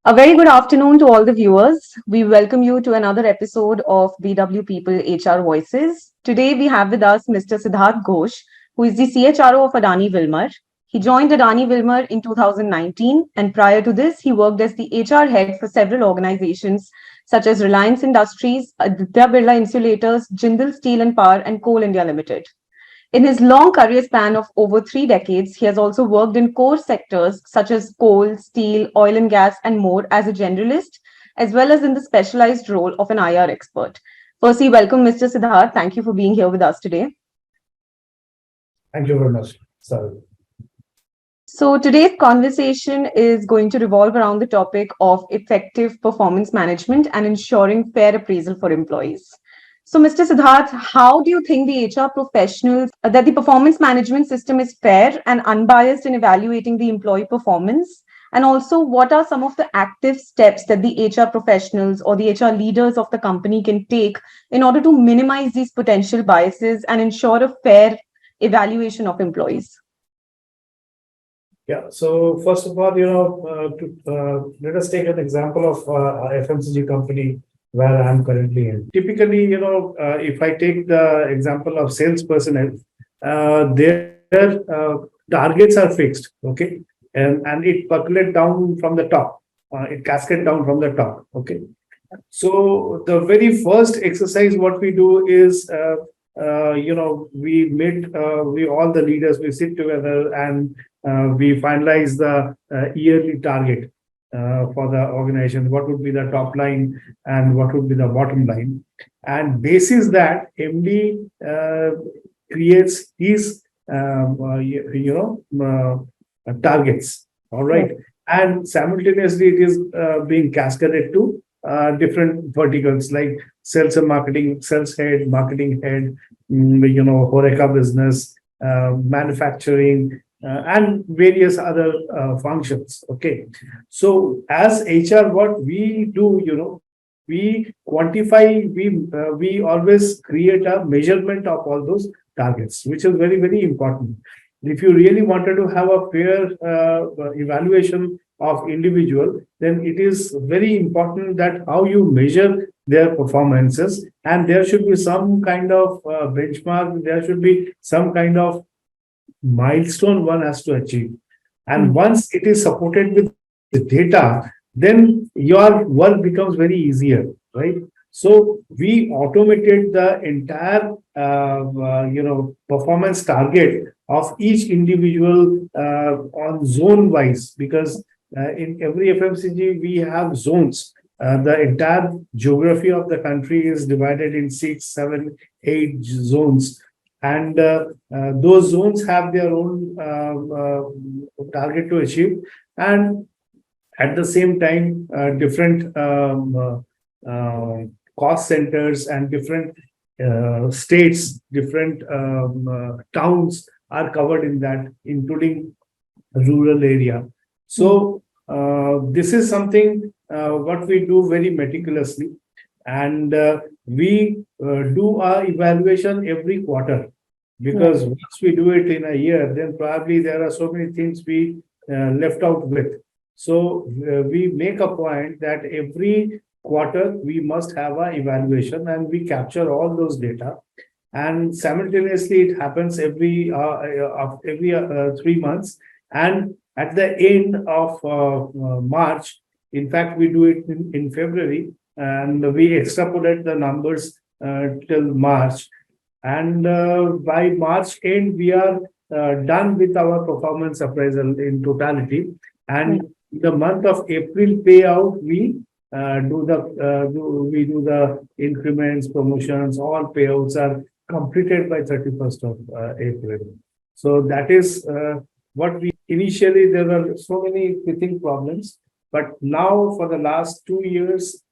A very good afternoon to all the viewers. We welcome you to another episode of BW People HR Voices. Today we have with us Mr. Sidhartha Ghosh, who is the CHRO of Adani Wilmar. He joined Adani Wilmar in 2019, and prior to this, he worked as the HR head for several organizations such as Reliance Industries, Aditya Birla Insulators, Jindal Steel and Power, and Coal India Limited. In his long career span of over 3 decades, he has also worked in core sectors such as coal, steel, oil and gas, and more as a generalist, as well as in the specialized role of an IR expert. Firstly, welcome, Mr. Siddharth. Thank you for being here with us today. Thank you very much. Sorry. So, today's conversation is going to revolve around the topic of effective performance management and ensuring fair appraisal for employees. So, Mr. Siddharth, how do you think the HR professionals that the performance management system is fair and unbiased in evaluating the employee performance? And also, what are some of the active steps that the HR professionals or the HR leaders of the company can take in order to minimize these potential biases and ensure a fair evaluation of employees? Yeah. So first of all, let us take an example of a FMCG company where I'm currently in. Typically, if I take the example of sales personnel, their targets are fixed, okay, and it percolates down from the top. It cascades down from the top, okay. So the very first exercise, what we do is, we all the leaders, we sit together and we finalize the yearly target for the organization. What would be the top line and what would be the bottom line? And basis that, MD creates his, targets. All right. And simultaneously, it is being cascaded to different verticals like sales and marketing, sales head, marketing head, Horeca business, manufacturing, and various other functions. Okay. So as HR, what we do, we quantify, we always create a measurement of all those targets, which is very, very important. If you really wanted to have a fair evaluation of individual, then it is very important that how you measure their performances, and there should be some kind of benchmark, there should be some kind of milestone one has to achieve. And once it is supported with the data, then your work becomes very easier, right? So we automated the entire, performance target of each individual on zone wise, because in every FMCG we have zones. The entire geography of the country is divided in 6, 7, 8 zones. And those zones have their own target to achieve. And at the same time, different cost centers and different states, different towns are covered in that, including rural area. So this is something what we do very meticulously, and we do our evaluation every quarter, because once we do it in a year, then probably there are so many things we left out with. So we make a point that every quarter we must have an evaluation, and we capture all those data. And simultaneously, it happens every 3 months. And at the end of March, in fact, we do it in February, and we extrapolate the numbers till March. And by March end, we are done with our performance appraisal in totality. And the month of April payout, we do the increments, promotions, all payouts are completed by 31st of April. So that is what we initially, there were so many teething problems, but now for the last 2 years,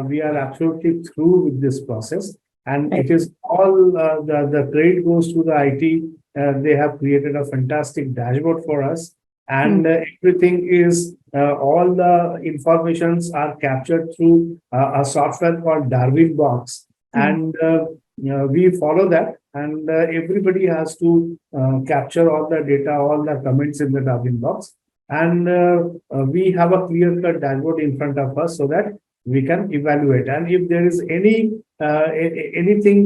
we are absolutely through with this process. And it is all the credit goes to the IT. They have created a fantastic dashboard for us, and everything is all the informations are captured through a software called Darwin Box, and we follow that, and everybody has to capture all the data, all the comments in the Darwin Box, and we have a clear-cut dashboard in front of us so that we can evaluate. And if there is anything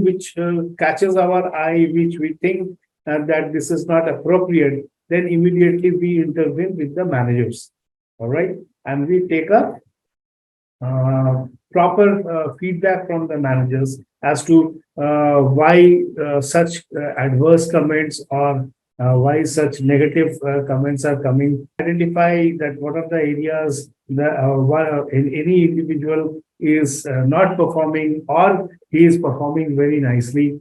which catches our eye, which we think that this is not appropriate, then immediately we intervene with the managers. All right, and we take a proper feedback from the managers as to why such adverse comments or why such negative comments are coming. Identify that what are the areas that any individual is not performing or he is performing very nicely.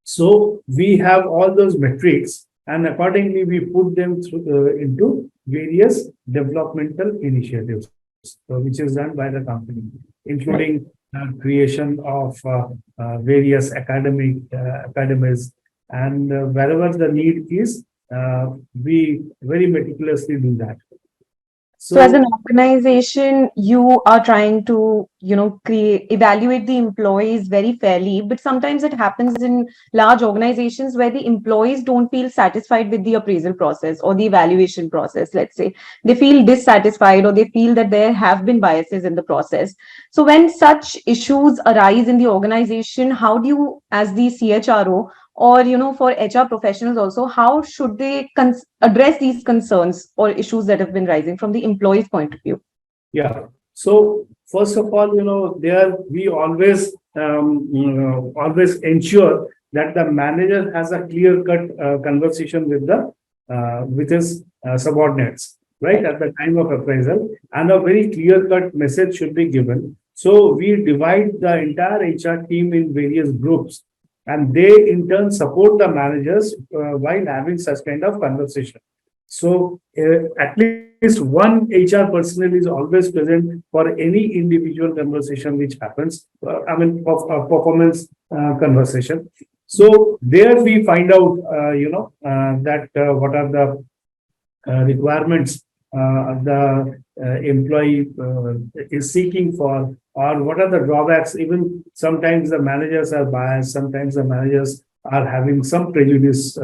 So we have all those metrics, and accordingly we put them through, into various developmental initiatives, which is done by the company, including creation of various academies, and wherever the need is, we very meticulously do that. So as an So organization, you are trying to, evaluate the employees very fairly, but sometimes it happens in large organizations where the employees don't feel satisfied with the appraisal process or the evaluation process, let's say. They feel dissatisfied or they feel that there have been biases in the process. So when such issues arise in the organization, how do you, as the CHRO, or for HR professionals also, how should they address these concerns or issues that have been rising from the employee's point of view? yeah. So first of all, there we always always ensure that the manager has a clear-cut conversation with his subordinates, right, at the time of appraisal, and a very clear-cut message should be given. So we divide the entire HR team in various groups, and they in turn support the managers while having such kind of conversation. So at least one HR personnel is always present for any individual conversation which happens. Performance conversation. So there we find out, that what are the requirements the employee is seeking for, or what are the drawbacks. Even sometimes the managers are biased, sometimes the managers are having some prejudice,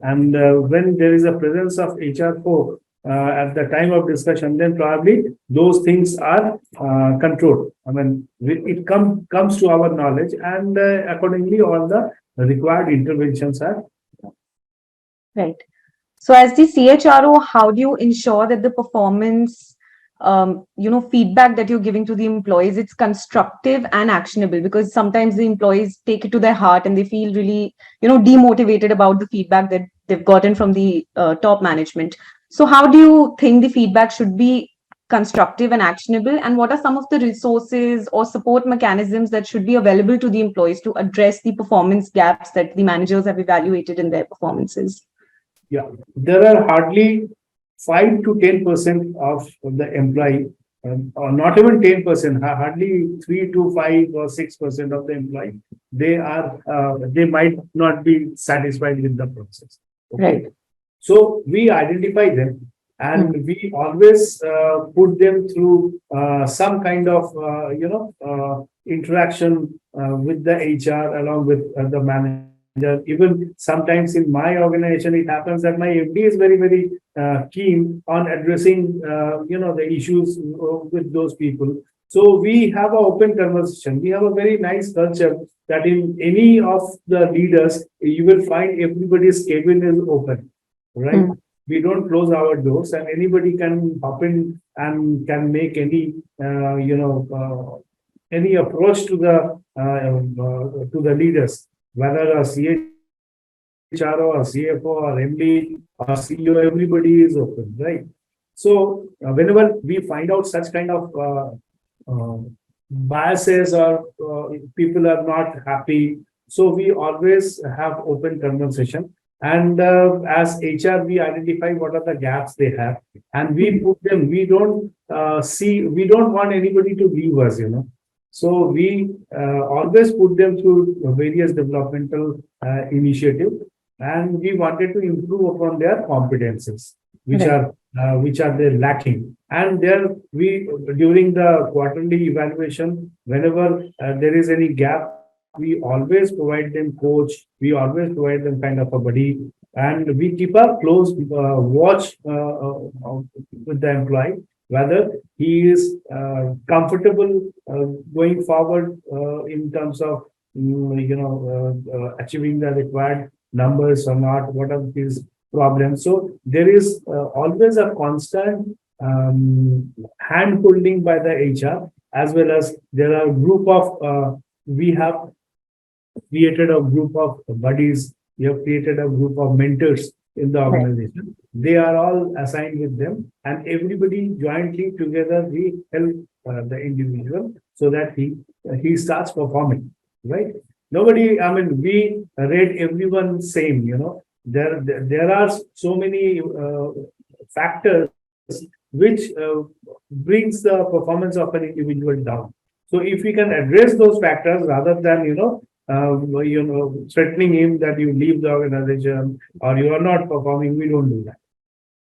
and when there is a presence of HR folk at the time of discussion, then probably those things are controlled. It comes to our knowledge, and accordingly all the required interventions are. Right. So as the CHRO, how do you ensure that the performance, feedback that you're giving to the employees, it's constructive and actionable? Because sometimes the employees take it to their heart and they feel really, demotivated about the feedback that they've gotten from the top management. So how do you think the feedback should be constructive and actionable? And what are some of the resources or support mechanisms that should be available to the employees to address the performance gaps that the managers have evaluated in their performances? Yeah, there are hardly 5 to 10% of the employee, or not even 10%, hardly 3 to 5 or 6% of the employee. They might not be satisfied with the process. Okay. Right. So we identify them, and we always put them through some kind of interaction with the HR along with the manager. Even sometimes in my organization, it happens that my MD is very, very keen on addressing, the issues with those people. So we have an open conversation. We have a very nice culture that in any of the leaders, you will find everybody's cabin is open, right? We don't close our doors, and anybody can hop in and can make any, any approach to the leaders, whether a CHRO or CFO or MD or CEO, everybody is open, right? So whenever we find out such kind of biases or people are not happy, so we always have open conversation. And as HR, we identify what are the gaps they have, and we put them. We don't want anybody to leave us, So we always put them through various developmental initiative, and we wanted to improve upon their competences, which are they lacking. And there we, during the quarterly evaluation, whenever there is any gap, we always provide them coach. We always provide them kind of a buddy and we keep a close watch with the employee whether he is comfortable going forward in terms of achieving the required numbers or not, what are his problems. So there is always a constant hand holding by the HR, as well as there are group of we have created a group of buddies, you have created a group of mentors in the Right. organization. They are all assigned with them, and everybody jointly together we help the individual so that he starts performing. Right? Nobody. I mean, we rate everyone same. There are so many factors which brings the performance of an individual down. So if we can address those factors rather than threatening him that you leave the organization or you are not performing, we don't do that.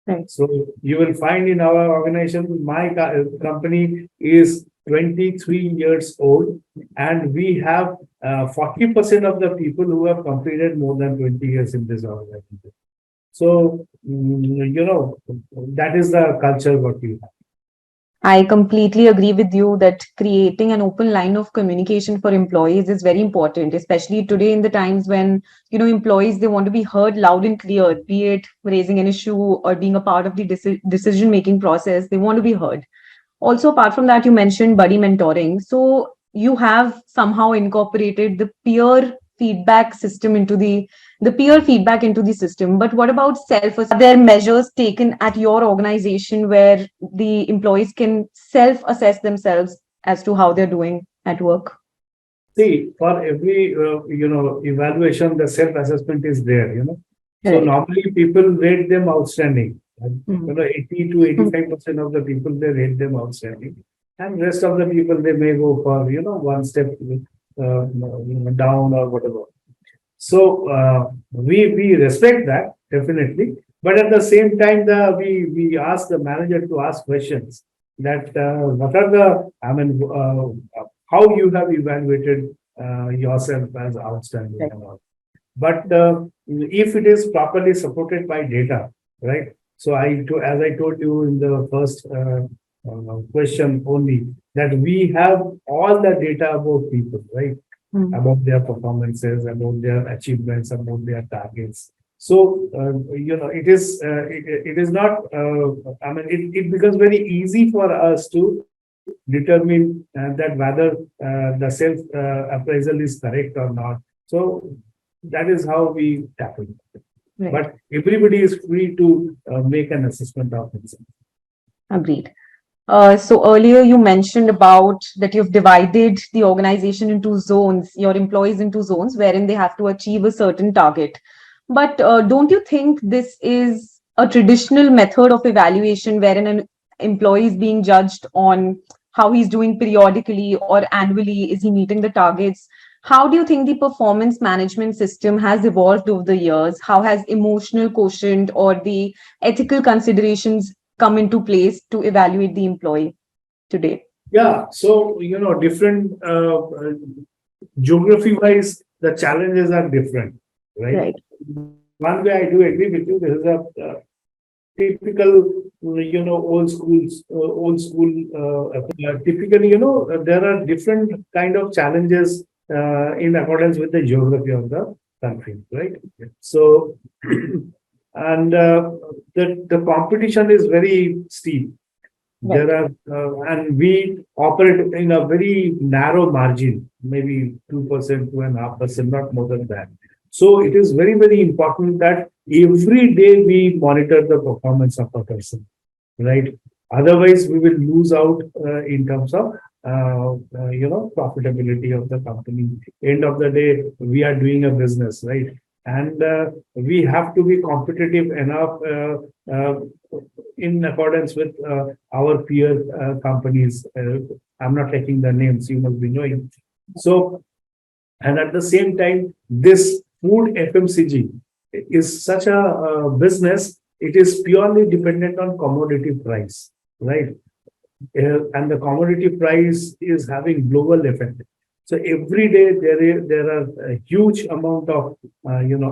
Right. So you will find in our organization, my company is 23 years old, and we have 40% of the people who have completed more than 20 years in this organization. So, that is the culture what we have. I completely agree with you that creating an open line of communication for employees is very important, especially today in the times when, employees, they want to be heard loud and clear, be it raising an issue or being a part of the decision-making process, they want to be heard. Also, apart from that, you mentioned buddy mentoring. So you have somehow incorporated the peer feedback system into the peer feedback into the system. But what about self? Are there measures taken at your organization where the employees can self-assess themselves as to how they're doing at work? See, for every evaluation, the self-assessment is there. So Right. normally people rate them outstanding. Mhm. 80 to 85% of the people they rate them outstanding, and rest of the people they may go for one step down or whatever. So we respect that definitely, but at the same time, we ask the manager to ask questions that what are the how you have evaluated yourself as outstanding Right. and all. But if it is properly supported by data, right? So as I told you in the first question only, that we have all the data about people, right? Mhm. About their performances, about their achievements, about their targets. So it is not. It becomes very easy for us to determine that whether the self appraisal is correct or not. So that is how we tackle it. Right. But everybody is free to make an assessment of himself. Agreed. So earlier you mentioned about that you've divided the organization into zones, your employees into zones wherein they have to achieve a certain target. But don't you think this is a traditional method of evaluation wherein an employee is being judged on how he's doing periodically or annually? Is he meeting the targets? How do you think the performance management system has evolved over the years? How has emotional quotient or the ethical considerations come into place to evaluate the employee today? Yeah. So different geography wise, the challenges are different, right? Right. One way I do agree with you. There is a typical, old school. Typically, there are different kind of challenges in accordance with the geography of the country, right? So, and the competition is very steep. Right. There are, and we operate in a very narrow margin, maybe 2%, 2.5%, not more than that. So it is very, very important that every day we monitor the performance of a person, right? Otherwise, we will lose out in terms of profitability of the company. End of the day, we are doing a business, right? And we have to be competitive enough in accordance with our peer companies. I'm not taking the names, you must be knowing. So, and at the same time, this food FMCG is such a business, it is purely dependent on commodity price, right? And the commodity price is having global effect. So every day there are a huge amount of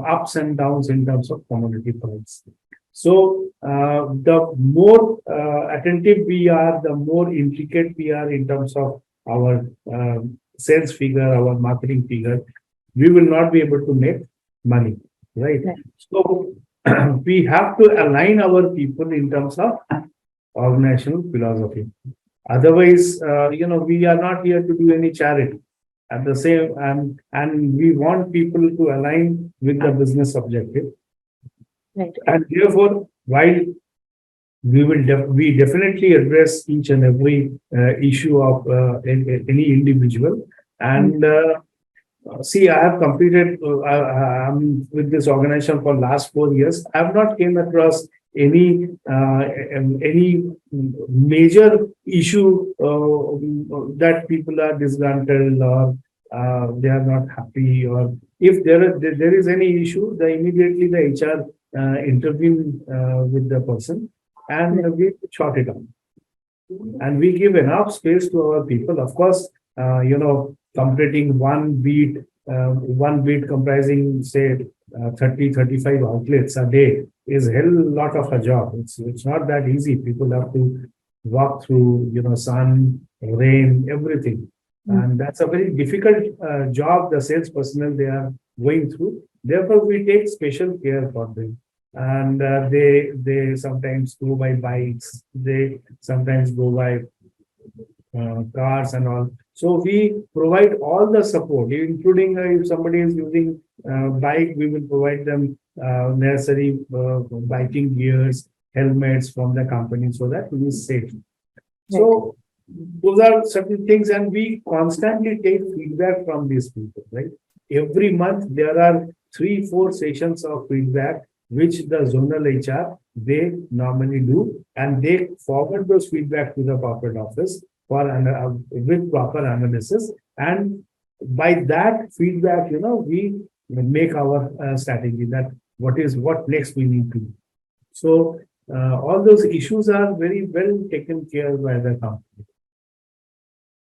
ups and downs in terms of commodity price. So the more attentive we are, the more intricate we are in terms of our sales figure, our marketing figure, we will not be able to make money, right? Right. So we have to align our people in terms of organizational philosophy. Otherwise, we are not here to do any charity. At the same, and we want people to align with the business objective. Right. And therefore, while we definitely address each and every issue of any individual, and see, I have completed. I'm with this organization for last 4 years. I have not came across any major issue that people are disgruntled or they are not happy, or if there is any issue, the immediately the HR intervene with the person and we short it out. And we give enough space to our people. Of course, completing one beat comprising, say, 30, 35 outlets a day is a hell lot of a job. It's not that easy. People have to walk through, sun, rain, everything. And that's a very difficult job the sales personnel they are going through. Therefore, we take special care for them. And they sometimes go by bikes, they sometimes go by cars and all. So we provide all the support, including if somebody is using bike, we will provide them necessary biking gears, helmets from the company so that we is safe. So those are certain things, and we constantly take feedback from these people, right? Every month there are 3-4 sessions of feedback which the zonal HR they normally do, and they forward those feedback to the corporate office for with proper analysis, and by that feedback, we make our strategy that what next we need to do. So all those issues are very well taken care by the company.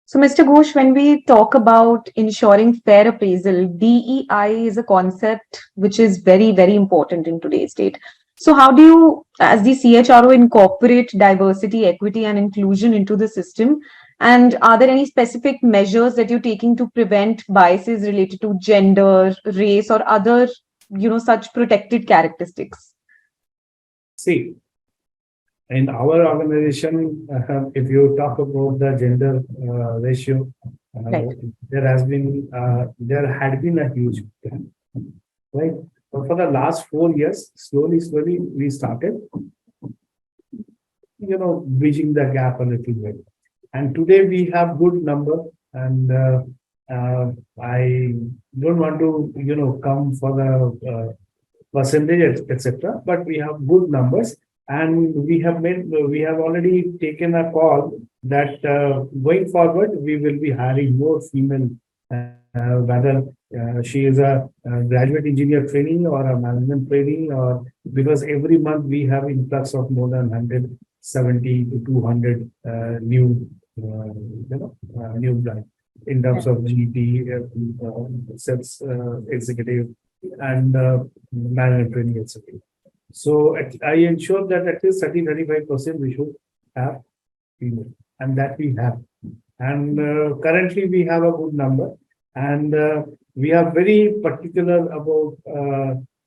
So, Mr. Ghosh, when we talk about ensuring fair appraisal, DEI is a concept which is very, very important in today's date. So, how do you, as the CHRO, incorporate diversity, equity, and inclusion into the system? And are there any specific measures that you're taking to prevent biases related to gender, race, or other, such protected characteristics? See, in our organization, if you talk about the gender ratio, Right. there had been a huge gap, right? But for the last 4 years, slowly, we started, bridging the gap a little bit. And today we have good number, and I don't want to, come for the percentage, etc. But we have good numbers, and we have already taken a call that going forward we will be hiring more female, whether she is a graduate engineer training or a management training, or because every month we have influx of more than 170 to 200 new new blood in terms of GT, sales executive, and management training, etc. So I ensure that at least 30-35% we should have female, and that we have. And currently we have a good number, and we are very particular about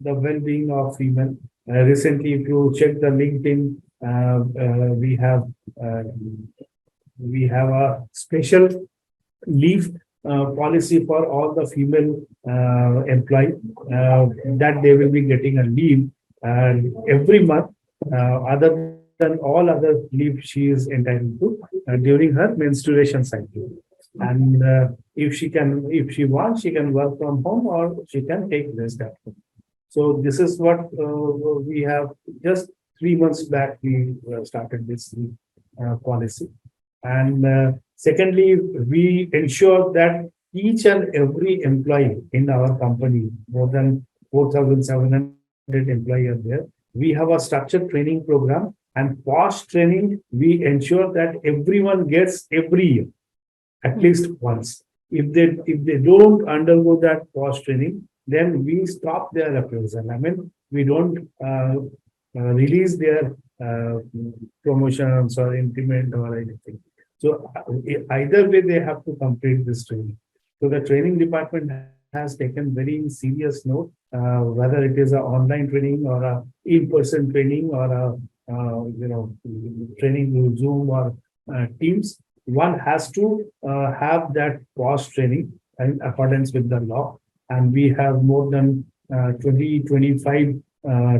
the well-being of female. Recently, if you check the LinkedIn, we have a special leave policy for all the female employees that they will be getting a leave every month, other than all other leave she is entitled to during her menstruation cycle. And if she wants, she can work from home or she can take rest at home. So this is what we have. Just 3 months back, we started this policy. And secondly, we ensure that each and every employee in our company, more than 4,700 employees are there, we have a structured training program, and post training, we ensure that everyone gets every year, at least once. if they don't undergo that post training, then we stop their appraisal. I mean, we don't release their promotions or increment or anything. So either way, they have to complete this training. So the training department has taken very serious note, whether it is a online training or a in-person training or a training through Zoom or Teams. One has to have that post training in accordance with the law, and we have more than 25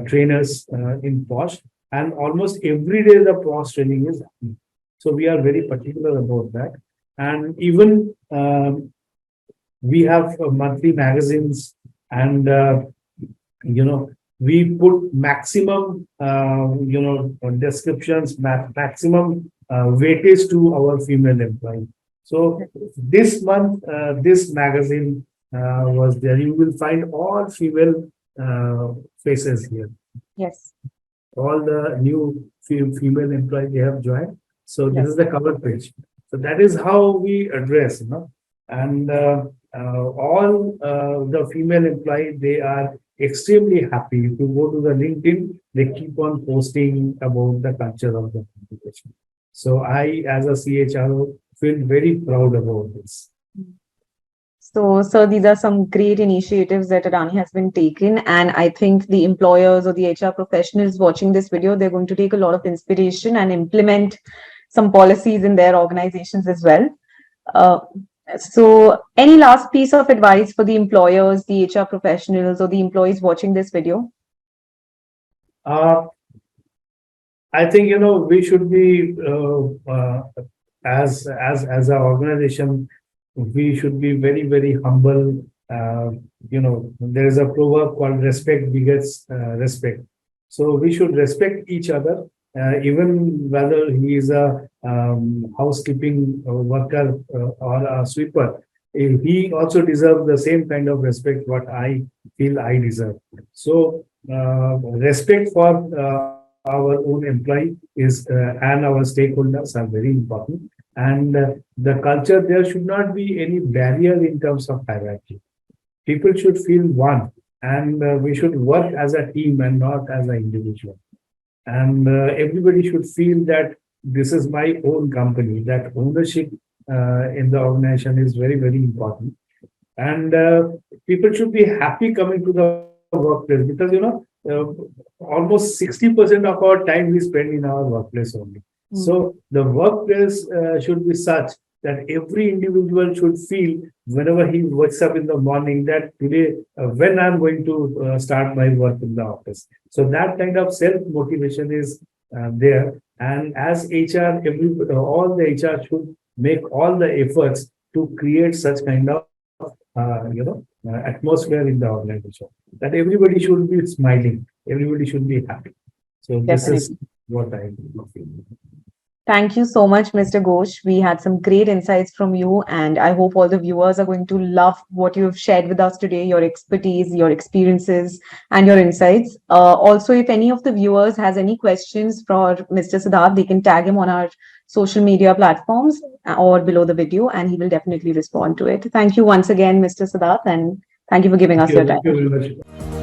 trainers in post, and almost every day the post training is happening. So we are very particular about that, and even we have monthly magazines, and we put maximum descriptions, maximum weightage to our female employee. So this month, this magazine was there. You will find all female faces here. Yes. All the new female employees they have joined. So this Yes. is the cover page. So that is how we address, and all the female employees, they are extremely happy. If you go to the LinkedIn, they keep on posting about the culture of the organization. So I, as a CHRO, feel very proud about this. So, sir, these are some great initiatives that Adani has been taken, and I think the employers or the HR professionals watching this video, they're going to take a lot of inspiration and implement some policies in their organizations as well. So, any last piece of advice for the employers, the HR professionals, or the employees watching this video? I think we should be as an organization, we should be very, very humble. There is a proverb called respect begets respect. So we should respect each other, even whether he is a housekeeping worker or a sweeper. He also deserves the same kind of respect what I feel I deserve. So respect for our own employee is and our stakeholders are very important. And the culture, there should not be any barrier in terms of hierarchy. People should feel one, and we should work as a team and not as an individual. And everybody should feel that this is my own company. That ownership in the organization is very, very important. And people should be happy coming to the workplace, because almost 60% of our time we spend in our workplace only. So the workplace should be such that every individual should feel whenever he wakes up in the morning that today, when I'm going to start my work in the office. So that kind of self-motivation is there. And as HR, all the HR should make all the efforts to create such kind of atmosphere in the organization, that everybody should be smiling, everybody should be happy. So this is what I feel. Thank you so much, Mr. Ghosh. We had some great insights from you, and I hope all the viewers are going to love what you have shared with us today, your expertise, your experiences, and your insights. Also, if any of the viewers has any questions for Mr. Sidharth, they can tag him on our social media platforms or below the video, and he will definitely respond to it. Thank you once again, Mr. Sidharth, and thank you for giving us your time. Thank you very much.